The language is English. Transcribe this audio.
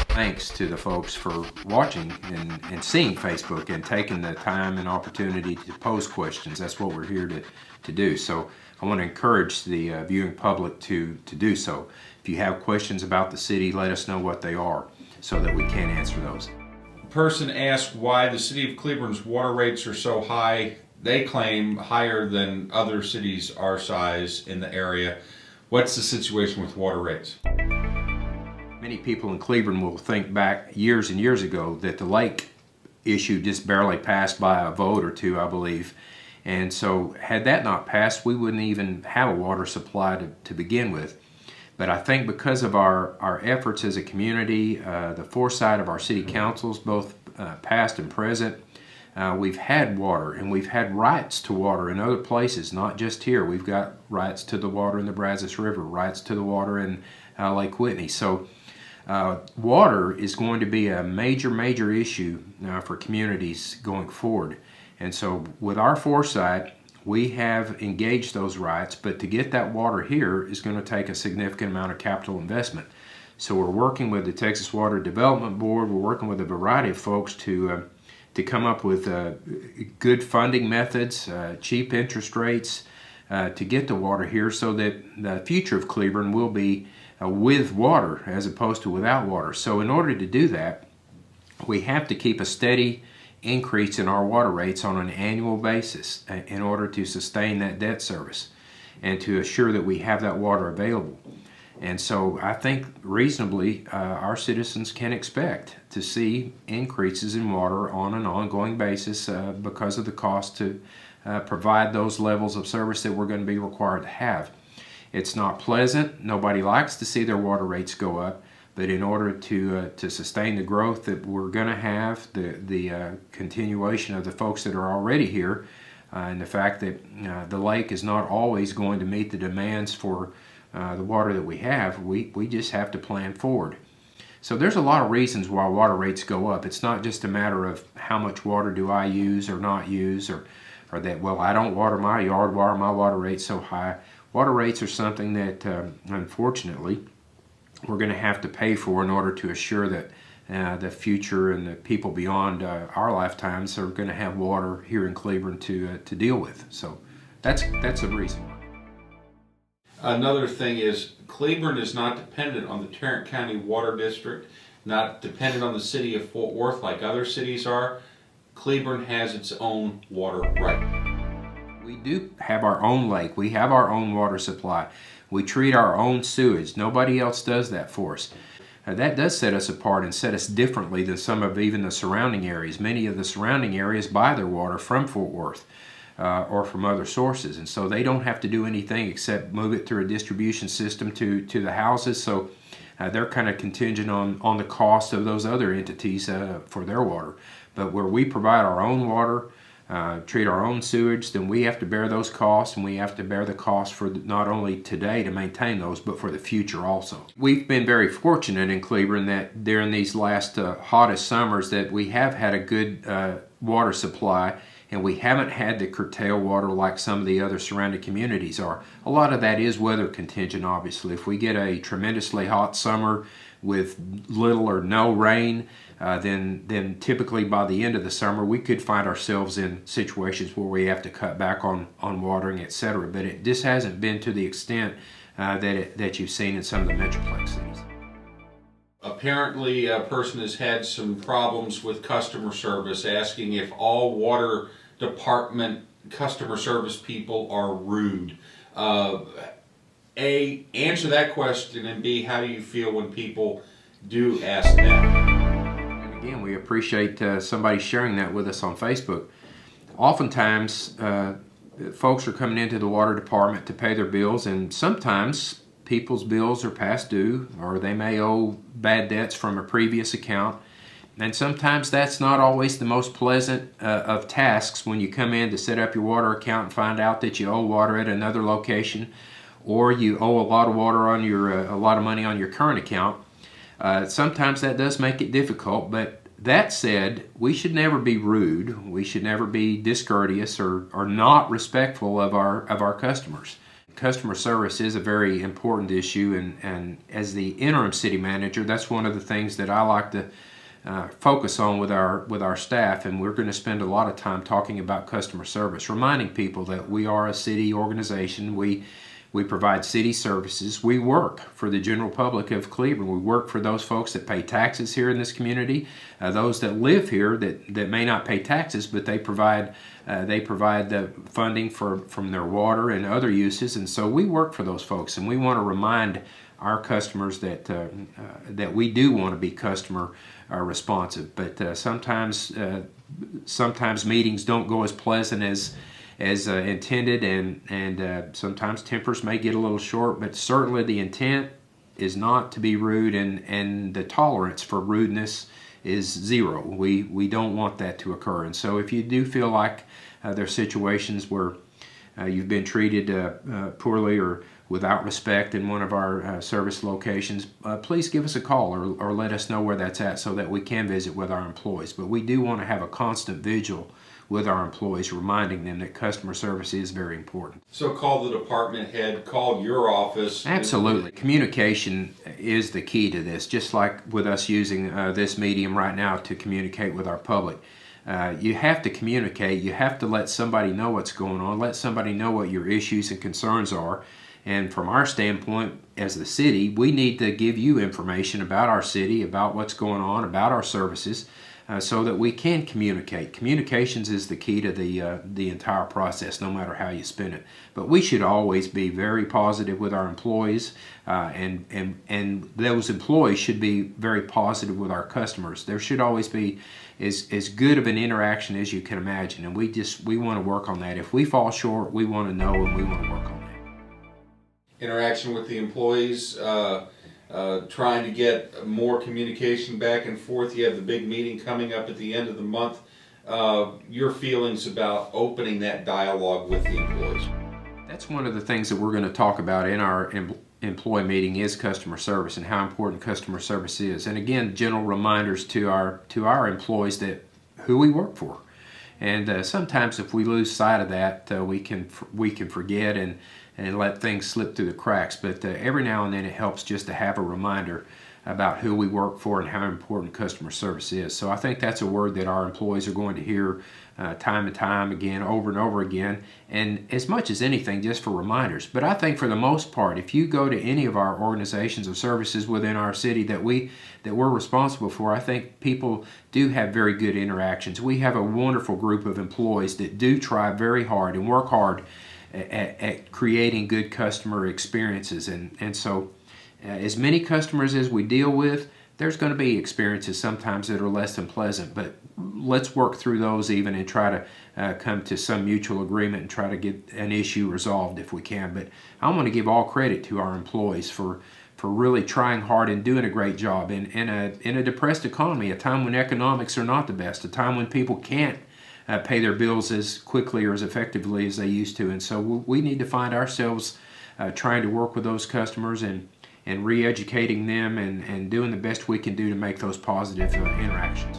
Thanks to the folks for watching and seeing Facebook and taking the time and opportunity to pose questions. That's what we're here to do. So I want to encourage the viewing public to do so. If you have questions about the city, let us know what they are so that we can answer those. A person asked why the city of Cleburne's water rates are so high. They claim higher than other cities our size in the area. What's the situation with water rates? Many people in Cleburne will think back years and years ago that the lake issue just barely passed by a vote or two, I believe. And so had that not passed, we wouldn't even have a water supply to begin with. But I think because of our efforts as a community, the foresight of our city councils, both past and present, we've had water, and we've had rights to water in other places, not just here. We've got rights to the water in the Brazos River, rights to the water in Lake Whitney. So water is going to be a major issue for communities going forward. And so with our foresight, we have engaged those rights, but to get that water here is going to take a significant amount of capital investment. So we're working with the Texas Water Development Board, we're working with a variety of folks to come up with good funding methods, cheap interest rates to get the water here so that the future of Cleburne will be with water as opposed to without water. So in order to do that, we have to keep a steady increase in our water rates on an annual basis in order to sustain that debt service and to assure that we have that water available. And so I think reasonably our citizens can expect to see increases in water on an ongoing basis because of the cost to provide those levels of service that we're going to be required to have. It's not pleasant. Nobody likes to see their water rates go up, but in order to sustain the growth that we're going to have, the continuation of the folks that are already here, and the fact that the lake is not always going to meet the demands for the water that we have, we just have to plan forward. So there's a lot of reasons why water rates go up. It's not just a matter of how much water do I use or not use, or that, well, I don't water my yard, why are my water rates so high? Water rates are something that, unfortunately, we're going to have to pay for in order to assure that the future and the people beyond our lifetimes are going to have water here in Cleburne to deal with. So that's a reason why. Another thing is Cleburne is not dependent on the Tarrant County Water District, not dependent on the city of Fort Worth like other cities are. Cleburne has its own water right. We do have our own lake. We have our own water supply. We treat our own sewage. Nobody else does that for us. That does set us apart and set us differently than some of even the surrounding areas. Many of the surrounding areas buy their water from Fort Worth or from other sources, and so they don't have to do anything except move it through a distribution system to the houses. So they're kind of contingent on the cost of those other entities for their water. But where we provide our own water, treat our own sewage, then we have to bear those costs, and we have to bear the cost for not only today to maintain those, but for the future also. We've been very fortunate in Cleburne that during these last hottest summers that we have had a good water supply, and we haven't had to curtail water like some of the other surrounding communities are. A lot of that is weather contingent, obviously. If we get a tremendously hot summer with little or no rain, then typically by the end of the summer we could find ourselves in situations where we have to cut back on watering, etc. But it just hasn't been to the extent that you've seen in some of the metroplex cities. Apparently a person has had some problems with customer service, asking if all water department customer service people are rude. A, answer that question, and B, how do you feel when people do ask that? And again, we appreciate somebody sharing that with us on Facebook. Oftentimes, folks are coming into the water department to pay their bills, and sometimes people's bills are past due, or they may owe bad debts from a previous account. And sometimes that's not always the most pleasant of tasks when you come in to set up your water account and find out that you owe water at another location, or you owe a lot of water on your a lot of money on your current account. Sometimes that does make it difficult, but that said, we should never be rude. We should never be discourteous or not respectful of our customers. Customer service is a very important issue, and as the interim city manager, that's one of the things that I like to focus on with our staff, and we're going to spend a lot of time talking about customer service, reminding people that we are a city organization. We provide city services. We work for the general public of Cleveland. We work for those folks that pay taxes here in this community, those that live here that may not pay taxes, but they provide the funding from their water and other uses. And so we work for those folks, and we want to remind our customers that we do want to be customer responsive. But sometimes meetings don't go as pleasant as intended, and sometimes tempers may get a little short, but certainly the intent is not to be rude, and the tolerance for rudeness is zero. We don't want that to occur. And so if you do feel like there are situations where you've been treated poorly or without respect in one of our service locations, please give us a call or let us know where that's at so that we can visit with our employees. But we do want to have a constant vigil with our employees, reminding them that customer service is very important. So call the department head, call your office. Absolutely. Communication is the key to this, just like with us using this medium right now to communicate with our public. You have to communicate. You have to let somebody know what's going on, let somebody know what your issues and concerns are. And from our standpoint as the city, we need to give you information about our city, about what's going on, about our services, so that we can communicate. Communications is the key to the entire process, no matter how you spin it. But we should always be very positive with our employees, and those employees should be very positive with our customers. There should always be as good of an interaction as you can imagine, and we want to work on that. If we fall short, we want to know, and we want to work on that. Interaction with the employees, trying to get more communication back and forth. You have the big meeting coming up at the end of the month. Your feelings about opening that dialogue with the employees? That's one of the things that we're going to talk about in our employee meeting is customer service and how important customer service is. And again, general reminders to our employees that who we work for. And sometimes if we lose sight of that, we can forget and let things slip through the cracks. But every now and then it helps just to have a reminder about who we work for and how important customer service is. So I think that's a word that our employees are going to hear time and time again, over and over again, and as much as anything, just for reminders. But I think for the most part, if you go to any of our organizations or services within our city that we're responsible for, I think people do have very good interactions. We have a wonderful group of employees that do try very hard and work hard at creating good customer experiences, and so as many customers as we deal with, there's going to be experiences sometimes that are less than pleasant, but let's work through those even and try to come to some mutual agreement and try to get an issue resolved if we can. But I want to give all credit to our employees for really trying hard and doing a great job in a depressed economy, a time when economics are not the best, a time when people can't pay their bills as quickly or as effectively as they used to. And so we need to find ourselves trying to work with those customers and re-educating them and doing the best we can do to make those positive interactions.